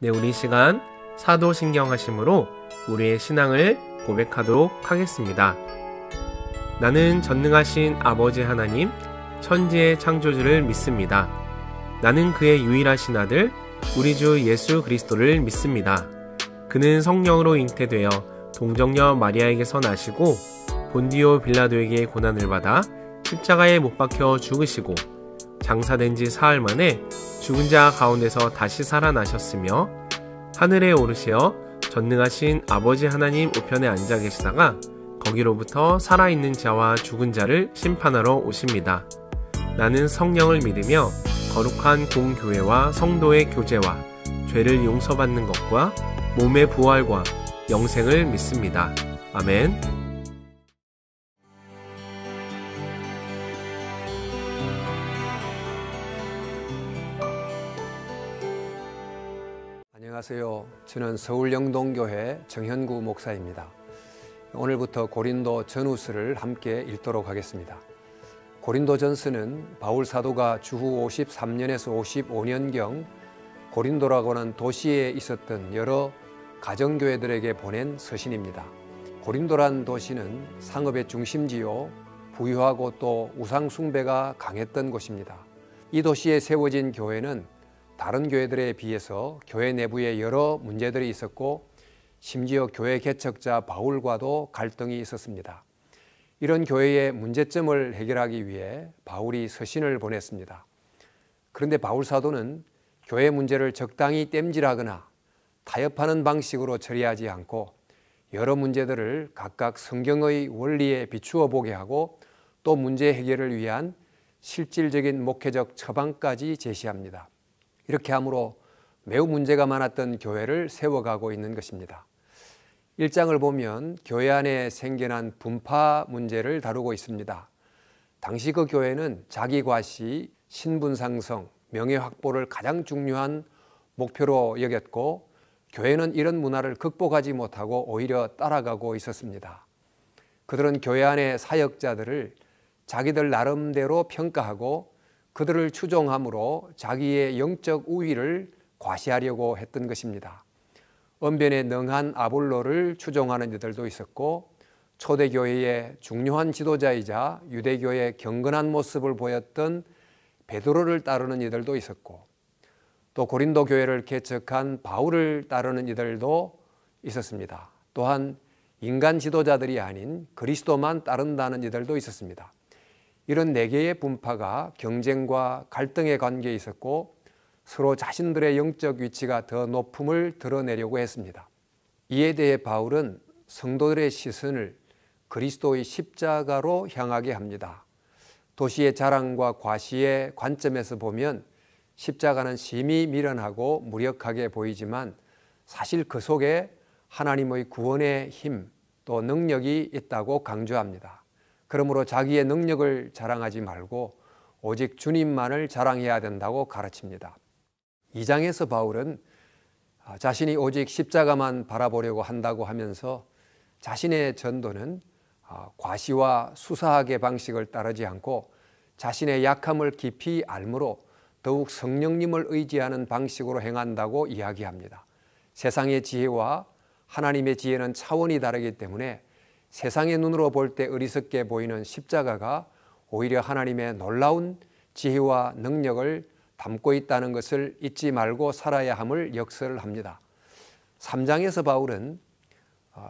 네, 우리 시간 사도신경하심으로 우리의 신앙을 고백하도록 하겠습니다. 나는 전능하신 아버지 하나님, 천지의 창조주를 믿습니다. 나는 그의 유일하신 아들, 우리 주 예수 그리스도를 믿습니다. 그는 성령으로 잉태되어 동정녀 마리아에게서 나시고 본디오 빌라도에게 고난을 받아 십자가에 못 박혀 죽으시고 장사된 지 사흘 만에 죽은 자 가운데서 다시 살아나셨으며 하늘에 오르시어 전능하신 아버지 하나님 우편에 앉아 계시다가 거기로부터 살아있는 자와 죽은 자를 심판하러 오십니다. 나는 성령을 믿으며 거룩한 공교회와 성도의 교제와 죄를 용서받는 것과 몸의 부활과 영생을 믿습니다. 아멘. 안녕하세요. 저는 서울 영동교회 정현구 목사입니다. 오늘부터 고린도 전후서를 함께 읽도록 하겠습니다. 고린도 전서는 바울 사도가 주후 53년에서 55년경 고린도라고 하는 도시에 있었던 여러 가정교회들에게 보낸 서신입니다. 고린도란 도시는 상업의 중심지요, 부유하고 또 우상 숭배가 강했던 곳입니다. 이 도시에 세워진 교회는 다른 교회들에 비해서 교회 내부에 여러 문제들이 있었고 심지어 교회 개척자 바울과도 갈등이 있었습니다. 이런 교회의 문제점을 해결하기 위해 바울이 서신을 보냈습니다. 그런데 바울 사도는 교회 문제를 적당히 땜질하거나 타협하는 방식으로 처리하지 않고 여러 문제들을 각각 성경의 원리에 비추어 보게 하고 또 문제 해결을 위한 실질적인 목회적 처방까지 제시합니다. 이렇게 함으로 매우 문제가 많았던 교회를 세워가고 있는 것입니다. 1장을 보면 교회 안에 생겨난 분파 문제를 다루고 있습니다. 당시 그 교회는 자기 과시, 신분 상승, 명예 확보를 가장 중요한 목표로 여겼고 교회는 이런 문화를 극복하지 못하고 오히려 따라가고 있었습니다. 그들은 교회 안의 사역자들을 자기들 나름대로 평가하고 그들을 추종함으로 자기의 영적 우위를 과시하려고 했던 것입니다. 언변에 능한 아볼로를 추종하는 이들도 있었고 초대교회의 중요한 지도자이자 유대교의 경건한 모습을 보였던 베드로를 따르는 이들도 있었고 또 고린도 교회를 개척한 바울을 따르는 이들도 있었습니다. 또한 인간 지도자들이 아닌 그리스도만 따른다는 이들도 있었습니다. 이런 네 개의 분파가 경쟁과 갈등의 관계에 있었고 서로 자신들의 영적 위치가 더 높음을 드러내려고 했습니다. 이에 대해 바울은 성도들의 시선을 그리스도의 십자가로 향하게 합니다. 도시의 자랑과 과시의 관점에서 보면 십자가는 심히 미련하고 무력하게 보이지만 사실 그 속에 하나님의 구원의 힘 또 능력이 있다고 강조합니다. 그러므로 자기의 능력을 자랑하지 말고 오직 주님만을 자랑해야 된다고 가르칩니다. 2장에서 바울은 자신이 오직 십자가만 바라보려고 한다고 하면서 자신의 전도는 과시와 수사학의 방식을 따르지 않고 자신의 약함을 깊이 알므로 더욱 성령님을 의지하는 방식으로 행한다고 이야기합니다. 세상의 지혜와 하나님의 지혜는 차원이 다르기 때문에 세상의 눈으로 볼 때 어리석게 보이는 십자가가 오히려 하나님의 놀라운 지혜와 능력을 담고 있다는 것을 잊지 말고 살아야 함을 역설합니다. 3장에서 바울은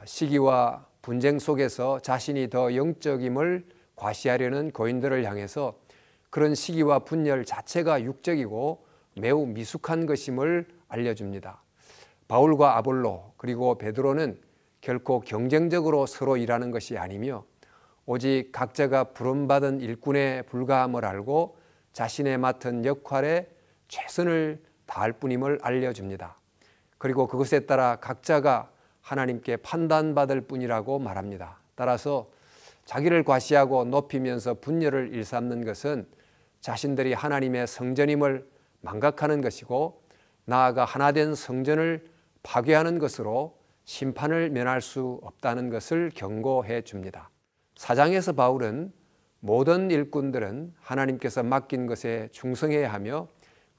시기와 분쟁 속에서 자신이 더 영적임을 과시하려는 고인들을 향해서 그런 시기와 분열 자체가 육적이고 매우 미숙한 것임을 알려줍니다. 바울과 아볼로 그리고 베드로는 결코 경쟁적으로 서로 일하는 것이 아니며 오직 각자가 부름받은 일꾼에 불과함을 알고 자신의 맡은 역할에 최선을 다할 뿐임을 알려줍니다. 그리고 그것에 따라 각자가 하나님께 판단받을 뿐이라고 말합니다. 따라서 자기를 과시하고 높이면서 분열을 일삼는 것은 자신들이 하나님의 성전임을 망각하는 것이고 나아가 하나된 성전을 파괴하는 것으로 심판을 면할 수 없다는 것을 경고해 줍니다. 4장에서 바울은 모든 일꾼들은 하나님께서 맡긴 것에 충성해야 하며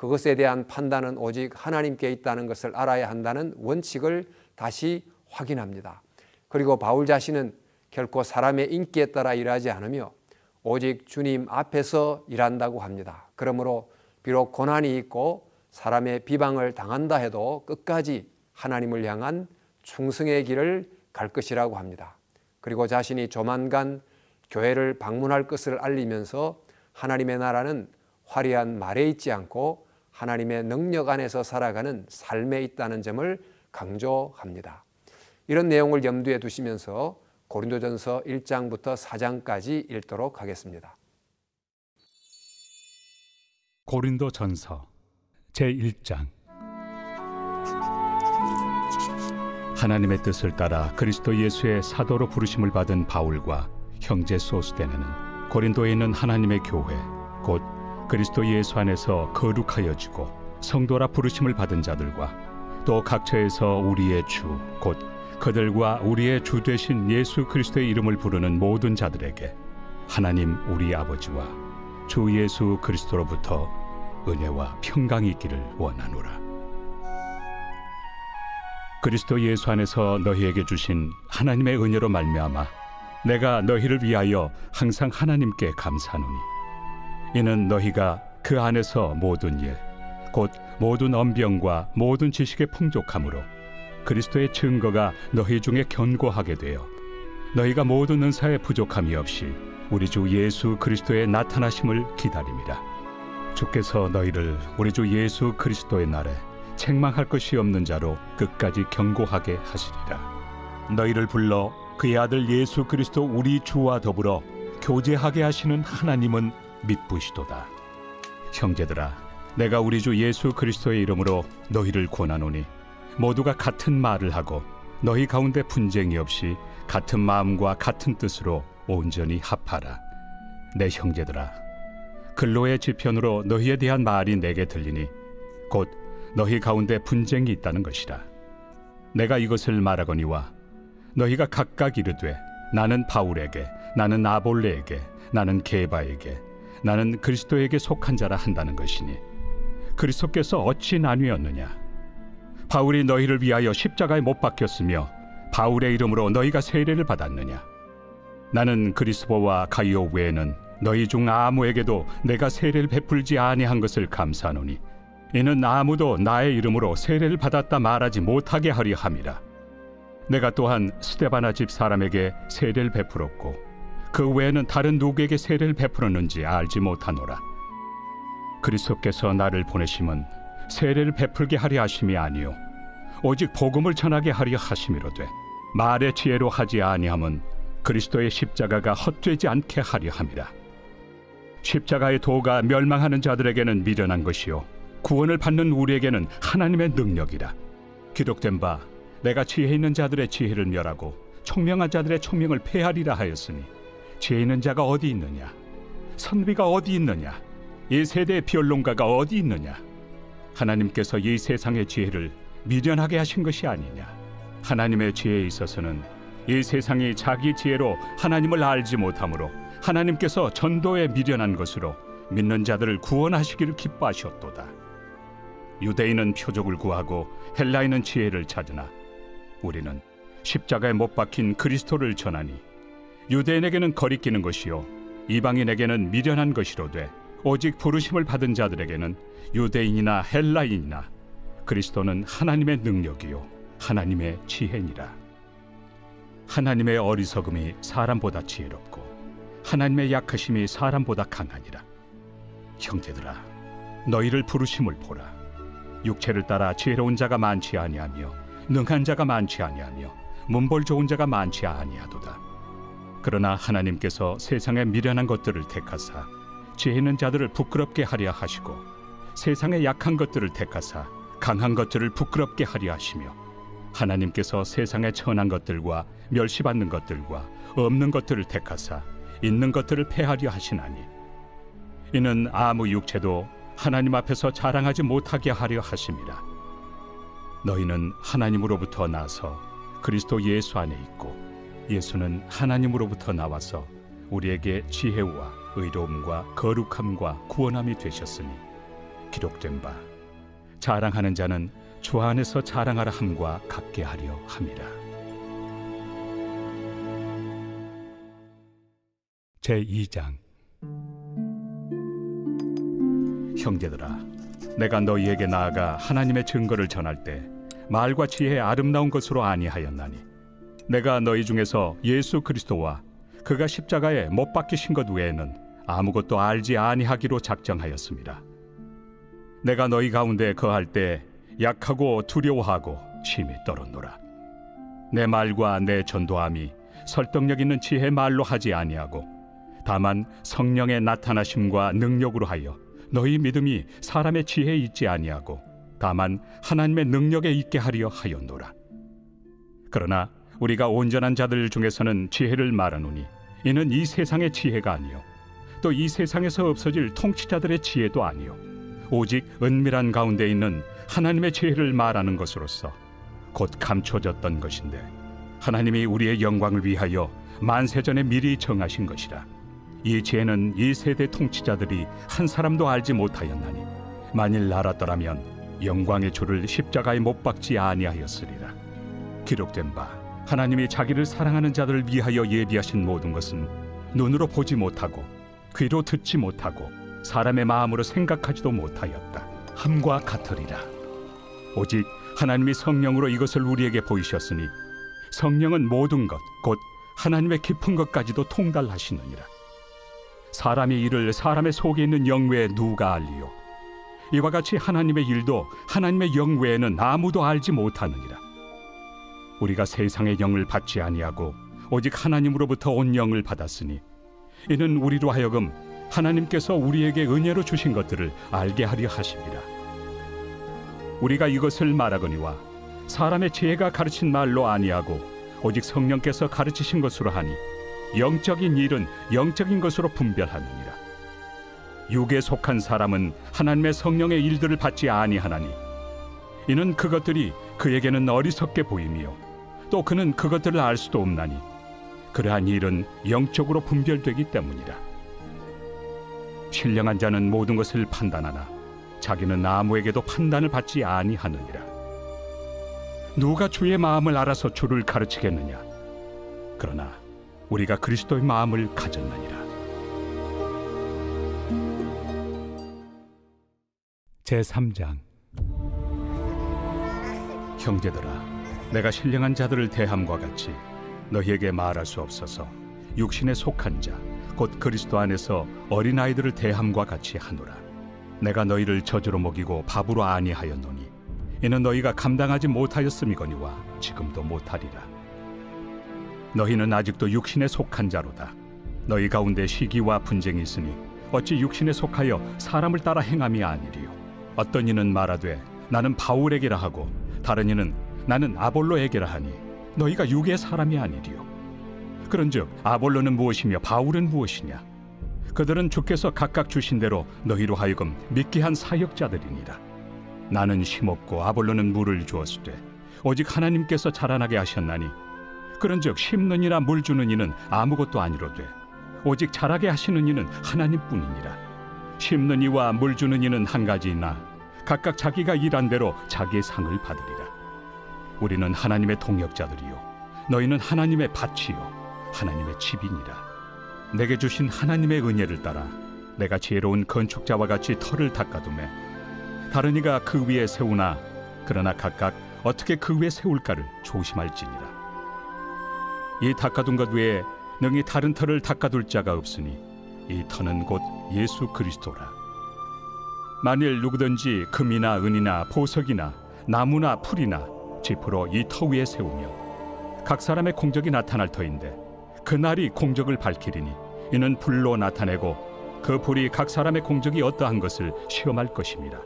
그것에 대한 판단은 오직 하나님께 있다는 것을 알아야 한다는 원칙을 다시 확인합니다. 그리고 바울 자신은 결코 사람의 인기에 따라 일하지 않으며 오직 주님 앞에서 일한다고 합니다. 그러므로 비록 고난이 있고 사람의 비방을 당한다 해도 끝까지 하나님을 향한 충성의 길을 갈 것이라고 합니다. 그리고 자신이 조만간 교회를 방문할 것을 알리면서 하나님의 나라는 화려한 말에 있지 않고 하나님의 능력 안에서 살아가는 삶에 있다는 점을 강조합니다. 이런 내용을 염두에 두시면서 고린도전서 1장부터 4장까지 읽도록 하겠습니다. 고린도전서 제1장. 하나님의 뜻을 따라 그리스도 예수의 사도로 부르심을 받은 바울과 형제 소스데네는 고린도에 있는 하나님의 교회 곧 그리스도 예수 안에서 거룩하여지고 성도라 부르심을 받은 자들과 또 각처에서 우리의 주 곧 그들과 우리의 주 되신 예수 그리스도의 이름을 부르는 모든 자들에게 하나님 우리 아버지와 주 예수 그리스도로부터 은혜와 평강이 있기를 원하노라. 그리스도 예수 안에서 너희에게 주신 하나님의 은혜로 말미암아 내가 너희를 위하여 항상 하나님께 감사하노니 이는 너희가 그 안에서 모든 일 곧 모든 언병과 모든 지식의 풍족함으로 그리스도의 증거가 너희 중에 견고하게 되어 너희가 모든 은사에 부족함이 없이 우리 주 예수 그리스도의 나타나심을 기다림이라. 주께서 너희를 우리 주 예수 그리스도의 날에 책망할 것이 없는 자로 끝까지 견고하게 하시리라. 너희를 불러 그의 아들 예수 그리스도 우리 주와 더불어 교제하게 하시는 하나님은 미쁘시도다. 형제들아, 내가 우리 주 예수 그리스도의 이름으로 너희를 권하노니 모두가 같은 말을 하고 너희 가운데 분쟁이 없이 같은 마음과 같은 뜻으로 온전히 합하라. 내 형제들아, 근로의 지편으로 너희에 대한 말이 내게 들리니 곧 너희 가운데 분쟁이 있다는 것이라. 내가 이것을 말하거니와 너희가 각각 이르되 나는 바울에게, 나는 아볼레에게, 나는 게바에게, 나는 그리스도에게 속한 자라 한다는 것이니 그리스도께서 어찌 나뉘었느냐? 바울이 너희를 위하여 십자가에 못 박혔으며 바울의 이름으로 너희가 세례를 받았느냐? 나는 그리스도와 가이오 외에는 너희 중 아무에게도 내가 세례를 베풀지 아니한 것을 감사하노니 이는 아무도 나의 이름으로 세례를 받았다 말하지 못하게 하려 함이라. 내가 또한 스데바나 집 사람에게 세례를 베풀었고 그 외에는 다른 누구에게 세례를 베풀었는지 알지 못하노라. 그리스도께서 나를 보내심은 세례를 베풀게 하려 하심이 아니요 오직 복음을 전하게 하려 하심이로되 말의 지혜로 하지 아니함은 그리스도의 십자가가 헛되지 않게 하려 함이라. 십자가의 도가 멸망하는 자들에게는 미련한 것이요 구원을 받는 우리에게는 하나님의 능력이라. 기록된 바 내가 지혜 있는 자들의 지혜를 멸하고 총명한 자들의 총명을 폐하리라 하였으니 지혜 있는 자가 어디 있느냐? 선비가 어디 있느냐? 이 세대의 변론가가 어디 있느냐? 하나님께서 이 세상의 지혜를 미련하게 하신 것이 아니냐? 하나님의 지혜에 있어서는 이 세상이 자기 지혜로 하나님을 알지 못하므로 하나님께서 전도에 미련한 것으로 믿는 자들을 구원하시기를 기뻐하셨도다. 유대인은 표적을 구하고 헬라인은 지혜를 찾으나 우리는 십자가에 못 박힌 그리스도를 전하니 유대인에게는 거리끼는 것이요 이방인에게는 미련한 것이로되 오직 부르심을 받은 자들에게는 유대인이나 헬라인이나 그리스도는 하나님의 능력이요 하나님의 지혜니라. 하나님의 어리석음이 사람보다 지혜롭고 하나님의 약하심이 사람보다 강하니라. 형제들아, 너희를 부르심을 보라. 육체를 따라 지혜로운 자가 많지 아니하며 능한 자가 많지 아니하며 문벌 좋은 자가 많지 아니하도다. 그러나 하나님께서 세상의 미련한 것들을 택하사 지혜 있는 자들을 부끄럽게 하려 하시고 세상의 약한 것들을 택하사 강한 것들을 부끄럽게 하려 하시며 하나님께서 세상의 천한 것들과 멸시받는 것들과 없는 것들을 택하사 있는 것들을 폐하려 하시나니 이는 아무 육체도 하나님 앞에서 자랑하지 못하게 하려 하심이라. 너희는 하나님으로부터 나서 그리스도 예수 안에 있고 예수는 하나님으로부터 나와서 우리에게 지혜와 의로움과 거룩함과 구원함이 되셨으니 기록된 바 자랑하는 자는 주 안에서 자랑하라 함과 같게 하려 함이라. 제2장. 형제들아, 내가 너희에게 나아가 하나님의 증거를 전할 때 말과 지혜의 아름다운 것으로 아니하였나니 내가 너희 중에서 예수 그리스도와 그가 십자가에 못 박히신 것 외에는 아무것도 알지 아니하기로 작정하였습니다. 내가 너희 가운데 거할 때 약하고 두려워하고 심히 떨었노라. 내 말과 내 전도함이 설득력 있는 지혜의 말로 하지 아니하고 다만 성령의 나타나심과 능력으로 하여 너희 믿음이 사람의 지혜에 있지 아니하고 다만 하나님의 능력에 있게 하려 하였노라. 그러나 우리가 온전한 자들 중에서는 지혜를 말하노니 이는 이 세상의 지혜가 아니요 또 이 세상에서 없어질 통치자들의 지혜도 아니요 오직 은밀한 가운데 있는 하나님의 지혜를 말하는 것으로서 곧 감춰졌던 것인데 하나님이 우리의 영광을 위하여 만세전에 미리 정하신 것이라. 이 지혜는 이 세대 통치자들이 한 사람도 알지 못하였나니 만일 알았더라면 영광의 주를 십자가에 못 박지 아니하였으리라. 기록된 바 하나님이 자기를 사랑하는 자들을 위하여 예비하신 모든 것은 눈으로 보지 못하고 귀로 듣지 못하고 사람의 마음으로 생각하지도 못하였다 함과 같으리라. 오직 하나님이 성령으로 이것을 우리에게 보이셨으니 성령은 모든 것 곧 하나님의 깊은 것까지도 통달하시느니라. 사람의 일을 사람의 속에 있는 영 외에 누가 알리요? 이와 같이 하나님의 일도 하나님의 영 외에는 아무도 알지 못하느니라. 우리가 세상의 영을 받지 아니하고 오직 하나님으로부터 온 영을 받았으니 이는 우리로 하여금 하나님께서 우리에게 은혜로 주신 것들을 알게 하려 하심이라. 우리가 이것을 말하거니와 사람의 지혜가 가르친 말로 아니하고 오직 성령께서 가르치신 것으로 하니 영적인 일은 영적인 것으로 분별하느니라. 육에 속한 사람은 하나님의 성령의 일들을 받지 아니하나니 이는 그것들이 그에게는 어리석게 보이며 또 그는 그것들을 알 수도 없나니 그러한 일은 영적으로 분별되기 때문이라. 신령한 자는 모든 것을 판단하나 자기는 아무에게도 판단을 받지 아니하느니라. 누가 주의 마음을 알아서 주를 가르치겠느냐? 그러나 우리가 그리스도의 마음을 가졌느니라. 제3장. 형제들아, 내가 신령한 자들을 대함과 같이 너희에게 말할 수 없어서 육신에 속한 자 곧 그리스도 안에서 어린아이들을 대함과 같이 하노라. 내가 너희를 저주로 먹이고 밥으로 아니하였노니 이는 너희가 감당하지 못하였음이거니와 지금도 못하리라. 너희는 아직도 육신에 속한 자로다. 너희 가운데 시기와 분쟁이 있으니 어찌 육신에 속하여 사람을 따라 행함이 아니리요. 어떤 이는 말하되 나는 바울에게라 하고 다른 이는 나는 아볼로에게라 하니 너희가 육의 사람이 아니리요. 그런즉 아볼로는 무엇이며 바울은 무엇이냐? 그들은 주께서 각각 주신 대로 너희로 하여금 믿게 한 사역자들이니라. 나는 심었고 아볼로는 물을 주었으되 오직 하나님께서 자라나게 하셨나니 그런즉 심는 이나 물 주는 이는 아무것도 아니로되 오직 자라게 하시는 이는 하나님뿐이니라. 심는 이와 물 주는 이는 한 가지이나 각각 자기가 일한 대로 자기의 상을 받으리라. 우리는 하나님의 동역자들이요 너희는 하나님의 밭이요 하나님의 집이니라. 내게 주신 하나님의 은혜를 따라 내가 지혜로운 건축자와 같이 터를 닦아두매 다른 이가 그 위에 세우나 그러나 각각 어떻게 그 위에 세울까를 조심할지니라. 이 닦아둔 것 외에 능히 다른 터를 닦아둘 자가 없으니 이 터는 곧 예수 그리스도라. 만일 누구든지 금이나 은이나 보석이나 나무나 풀이나 짚으로 이 터 위에 세우며 각 사람의 공적이 나타날 터인데 그날이 공적을 밝히리니 이는 불로 나타내고 그 불이 각 사람의 공적이 어떠한 것을 시험할 것입니다.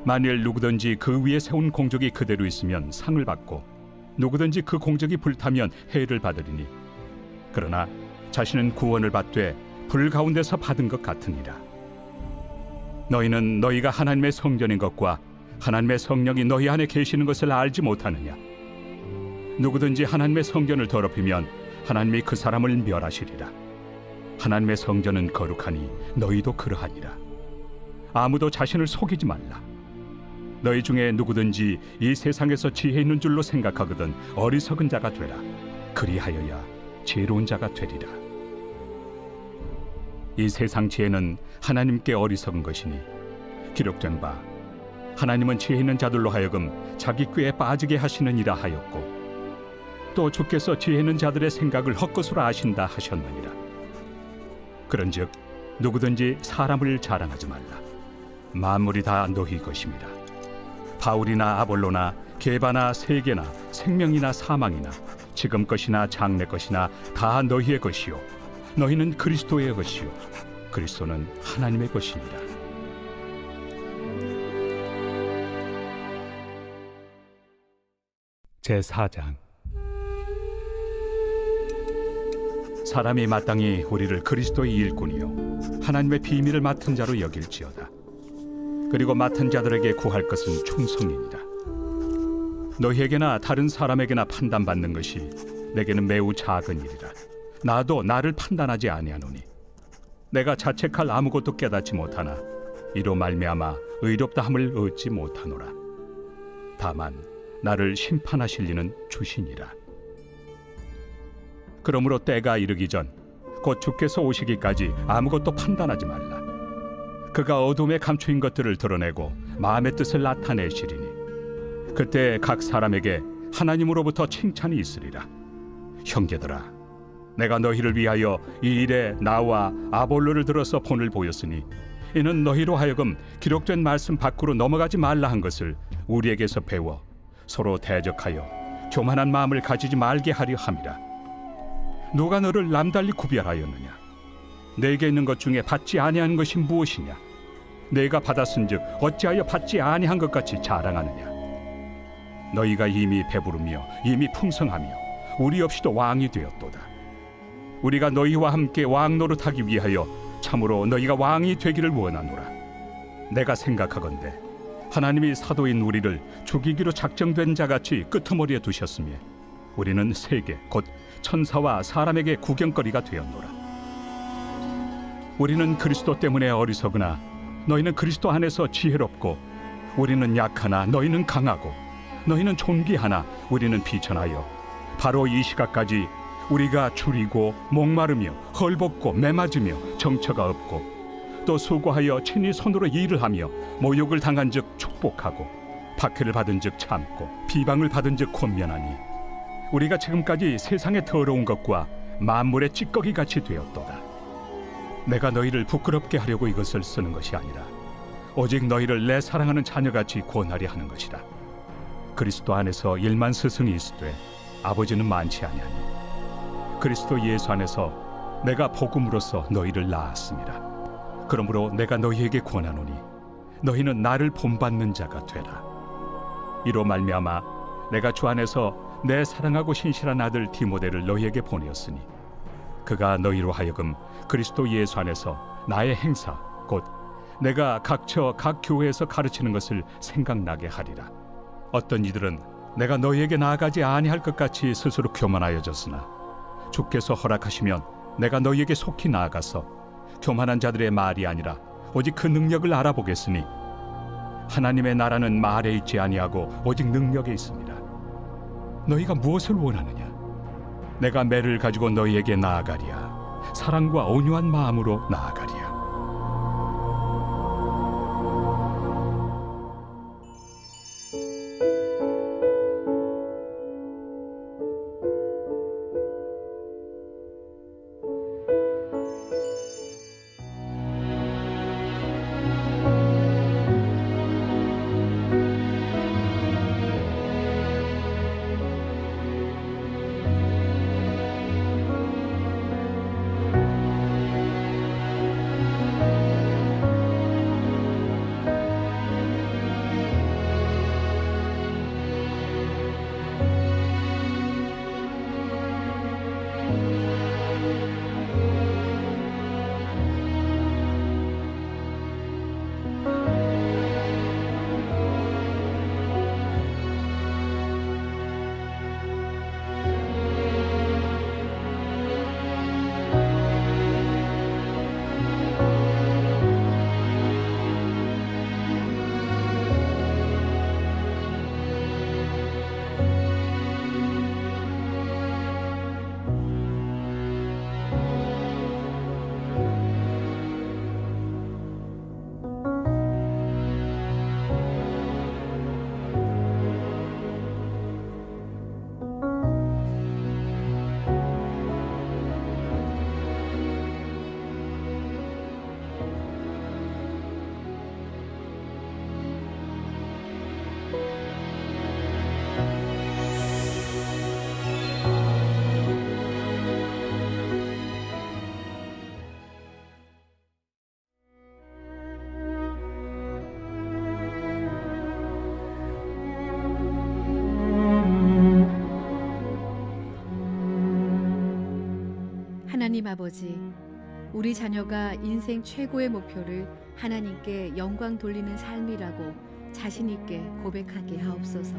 만일 누구든지 그 위에 세운 공적이 그대로 있으면 상을 받고 누구든지 그 공적이 불타면 해를 받으리니 그러나 자신은 구원을 받되 불 가운데서 받은 것 같으니라. 너희는 너희가 하나님의 성전인 것과 하나님의 성령이 너희 안에 계시는 것을 알지 못하느냐? 누구든지 하나님의 성전을 더럽히면 하나님이 그 사람을 멸하시리라. 하나님의 성전은 거룩하니 너희도 그러하니라. 아무도 자신을 속이지 말라. 너희 중에 누구든지 이 세상에서 지혜 있는 줄로 생각하거든 어리석은 자가 되라. 그리하여야 지혜로운 자가 되리라. 이 세상 지혜는 하나님께 어리석은 것이니 기록된 바 하나님은 지혜 있는 자들로 하여금 자기 꾀에 빠지게 하시느니라 하였고, 또 주께서 지혜 있는 자들의 생각을 헛것으로 아신다 하셨느니라. 그런즉 누구든지 사람을 자랑하지 말라. 만물이 다 너희 것입니다. 바울이나 아볼로나 게바나 세계나 생명이나 사망이나 지금 것이나 장래 것이나 다 너희의 것이요 너희는 그리스도의 것이요 그리스도는 하나님의 것이니라. 제4장. 사람이 마땅히 우리를 그리스도의 일꾼이요 하나님의 비밀을 맡은 자로 여길지어다. 그리고 맡은 자들에게 구할 것은 충성이니라. 너희에게나 다른 사람에게나 판단받는 것이 내게는 매우 작은 일이라. 나도 나를 판단하지 아니하노니 내가 자책할 아무것도 깨닫지 못하나 이로 말미암아 의롭다 함을 얻지 못하노라. 다만 나를 심판하실 이는 주시니라. 그러므로 때가 이르기 전 곧 주께서 오시기까지 아무것도 판단하지 말라. 그가 어둠에 감추인 것들을 드러내고 마음의 뜻을 나타내시리니 그때 각 사람에게 하나님으로부터 칭찬이 있으리라. 형제들아, 내가 너희를 위하여 이 일에 나와 아볼로를 들어서 본을 보였으니 이는 너희로 하여금 기록된 말씀 밖으로 넘어가지 말라 한 것을 우리에게서 배워 서로 대적하여 교만한 마음을 가지지 말게 하려 함이라. 누가 너를 남달리 구별하였느냐? 내게 있는 것 중에 받지 아니한 것이 무엇이냐? 내가 받았은즉 어찌하여 받지 아니한 것 같이 자랑하느냐? 너희가 이미 배부르며 이미 풍성하며 우리 없이도 왕이 되었도다. 우리가 너희와 함께 왕 노릇하기 위하여 참으로 너희가 왕이 되기를 원하노라. 내가 생각하건대 하나님이 사도인 우리를 죽이기로 작정된 자같이 끄트머리에 두셨으며 우리는 세계 곧 천사와 사람에게 구경거리가 되었노라. 우리는 그리스도 때문에 어리석으나 너희는 그리스도 안에서 지혜롭고, 우리는 약하나 너희는 강하고, 너희는 존귀하나 우리는 비천하여 바로 이 시각까지 우리가 줄이고 목마르며 헐벗고 매맞으며 정처가 없고, 또 수고하여 친히 손으로 일을 하며 모욕을 당한 즉 축복하고 박해를 받은 즉 참고 비방을 받은 즉 권면하니 우리가 지금까지 세상의 더러운 것과 만물의 찌꺼기 같이 되었도다. 내가 너희를 부끄럽게 하려고 이것을 쓰는 것이 아니라 오직 너희를 내 사랑하는 자녀같이 권하려 하는 것이라. 그리스도 안에서 1만 스승이 있으되 아버지는 많지 아니하니 그리스도 예수 안에서 내가 복음으로써 너희를 낳았습니다. 그러므로 내가 너희에게 권하노니 너희는 나를 본받는 자가 되라. 이로 말미암아 내가 주 안에서 내 사랑하고 신실한 아들 디모데를 너희에게 보내었으니 그가 너희로 하여금 그리스도 예수 안에서 나의 행사 곧 내가 각처 각 교회에서 가르치는 것을 생각나게 하리라. 어떤 이들은 내가 너희에게 나아가지 아니할 것 같이 스스로 교만하여졌으나 주께서 허락하시면 내가 너희에게 속히 나아가서 교만한 자들의 말이 아니라 오직 그 능력을 알아보겠으니 하나님의 나라는 말에 있지 아니하고 오직 능력에 있습니다. 너희가 무엇을 원하느냐? 내가 매를 가지고 너희에게 나아가리야. 사랑과 온유한 마음으로 나아가리야. 하나님 아버지, 우리 자녀가 인생 최고의 목표를 하나님께 영광 돌리는 삶이라고 자신 있게 고백하게 하옵소서.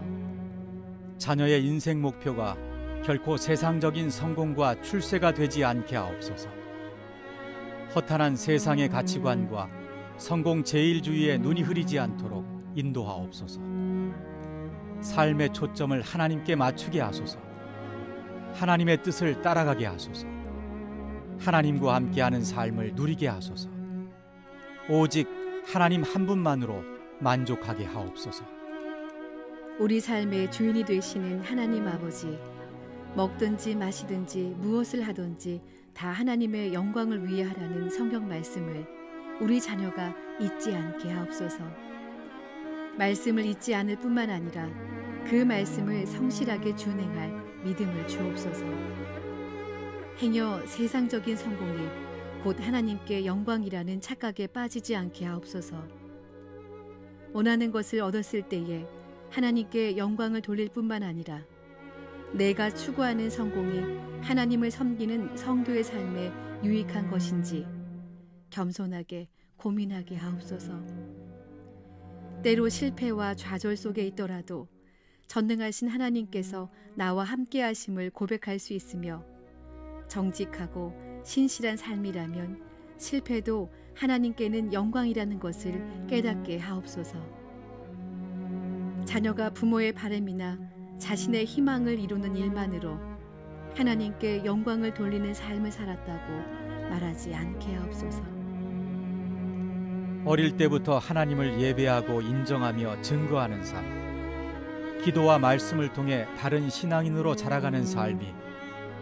자녀의 인생 목표가 결코 세상적인 성공과 출세가 되지 않게 하옵소서. 허탄한 세상의 가치관과 성공 제일주의에 눈이 흐리지 않도록 인도하옵소서. 삶의 초점을 하나님께 맞추게 하소서. 하나님의 뜻을 따라가게 하소서. 하나님과 함께하는 삶을 누리게 하소서. 오직 하나님 한 분만으로 만족하게 하옵소서. 우리 삶의 주인이 되시는 하나님 아버지, 먹든지 마시든지 무엇을 하든지 다 하나님의 영광을 위해 하라는 성경 말씀을 우리 자녀가 잊지 않게 하옵소서. 말씀을 잊지 않을 뿐만 아니라 그 말씀을 성실하게 준행할 믿음을 주옵소서. 행여 세상적인 성공이 곧 하나님께 영광이라는 착각에 빠지지 않게 하옵소서. 원하는 것을 얻었을 때에 하나님께 영광을 돌릴 뿐만 아니라 내가 추구하는 성공이 하나님을 섬기는 성도의 삶에 유익한 것인지 겸손하게 고민하게 하옵소서. 때로 실패와 좌절 속에 있더라도 전능하신 하나님께서 나와 함께 하심을 고백할 수 있으며 정직하고 신실한 삶이라면 실패도 하나님께는 영광이라는 것을 깨닫게 하옵소서. 자녀가 부모의 바람이나 자신의 희망을 이루는 일만으로 하나님께 영광을 돌리는 삶을 살았다고 말하지 않게 하옵소서. 어릴 때부터 하나님을 예배하고 인정하며 증거하는 삶, 기도와 말씀을 통해 바른 신앙인으로 자라가는 삶이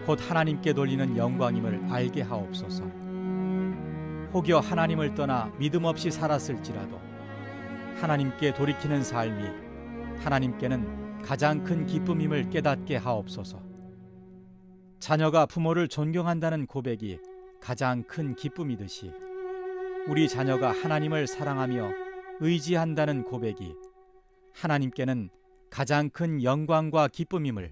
곧 하나님께 돌리는 영광임을 알게 하옵소서. 혹여 하나님을 떠나 믿음 없이 살았을지라도 하나님께 돌이키는 삶이 하나님께는 가장 큰 기쁨임을 깨닫게 하옵소서. 자녀가 부모를 존경한다는 고백이 가장 큰 기쁨이듯이 우리 자녀가 하나님을 사랑하며 의지한다는 고백이 하나님께는 가장 큰 영광과 기쁨임을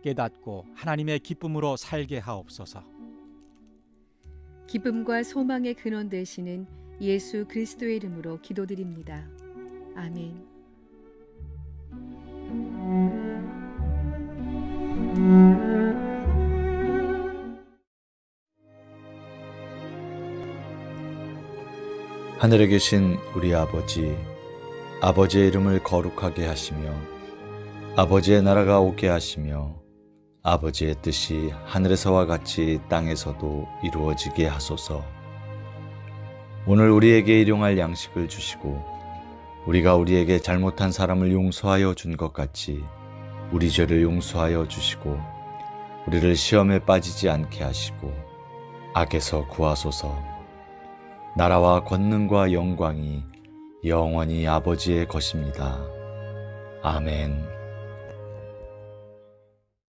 깨닫고 하나님의 기쁨으로 살게 하옵소서. 기쁨과 소망의 근원 되시는 예수 그리스도의 이름으로 기도드립니다. 아멘. 하늘에 계신 우리 아버지, 아버지의 이름을 거룩하게 하시며 아버지의 나라가 오게 하시며 아버지의 뜻이 하늘에서와 같이 땅에서도 이루어지게 하소서. 오늘 우리에게 일용할 양식을 주시고 우리가 우리에게 잘못한 사람을 용서하여 준 것 같이 우리 죄를 용서하여 주시고 우리를 시험에 빠지지 않게 하시고 악에서 구하소서. 나라와 권능과 영광이 영원히 아버지의 것입니다. 아멘.